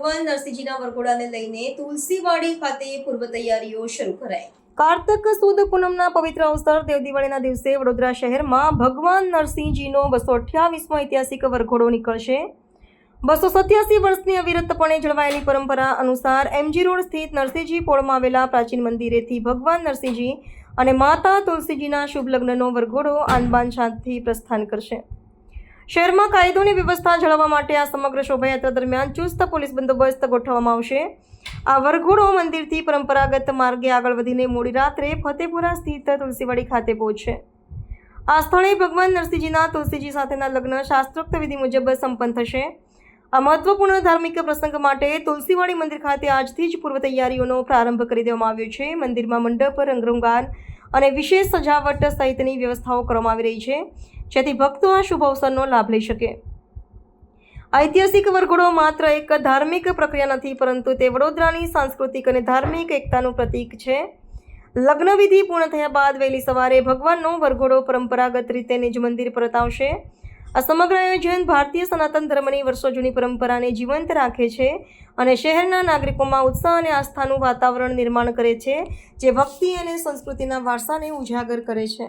ભગવાન નરસિંહજીના વરઘોડાને લઈને તુલસીવાડી ખાતે પૂર્વ તૈયારીઓ શરૂ કરાઈ। કાર્તક સુદ પૂનમના પવિત્ર અવસર દેવ દિવાળીના દિવસે વડોદરા શહેરમાં ભગવાન નરસિંહજીનો 228મો ઐતિહાસિક વરઘોડો નીકળશે। 287 વર્ષની અવિરતપણે જળવાયેલી પરંપરા અનુસાર એમજી રોડ સ્થિત નરસિંહજી પોળમાં આવેલા પ્રાચીન મંદિરેથી ભગવાન નરસિંહજી અને માતા તુલસીજીના શુભ લગ્નનો વરઘોડો આનબાન શાંતિથી પ્રસ્થાન કરશે। શહેરમાં કાયદોની વ્યવસ્થા જાળવવા માટે આ સમગ્ર શોભાયાત્રા દરમિયાન ચુસ્ત પોલીસ બંદોબસ્ત ગોઠવવામાં આવશે। આ વરઘોડો મંદિરથી પરંપરાગત માર્ગે આગળ વધીને મોડી રાત્રે ફતેપુરા સ્થિત તુલસીવાડી ખાતે પહોંચશે। આ સ્થળે ભગવાન નરસિંહજીના તુલસીજી સાથેના લગ્ન શાસ્ત્રોક્ત વિધિ મુજબ સંપન્ન થશે। આ મહત્વપૂર્ણ ધાર્મિક પ્રસંગ માટે તુલસીવાડી મંદિર ખાતે આજથી જ પૂર્વ તૈયારીઓનો પ્રારંભ કરી દેવામાં આવ્યો છે। મંદિરમાં મંડપ, રંગરોગાન અને વિશેષ સજાવટ સહિતની વ્યવસ્થાઓ કરવામાં આવી રહી છે, જેથી ભક્તો આ શુભ અવસરનો લાભ લઈ શકે। ઐતિહાસિક વરઘોડો માત્ર એક ધાર્મિક પ્રક્રિયા નથી, પરંતુ તે વડોદરાની સાંસ્કૃતિક અને ધાર્મિક એકતાનું પ્રતીક છે। લગ્ન વિધિ પૂર્ણ થયા બાદ વહેલી સવારે ભગવાનનો વરઘોડો પરંપરાગત રીતે નિજ મંદિર પરત આવશે। આ સમગ્ર આયોજન ભારતીય સનાતન ધર્મની વર્ષો જૂની પરંપરાને જીવંત રાખે છે અને શહેરના નાગરિકોમાં ઉત્સાહ અને આસ્થાનું વાતાવરણ નિર્માણ કરે છે, જે ભક્તિ અને સંસ્કૃતિના વારસાને ઉજાગર કરે છે।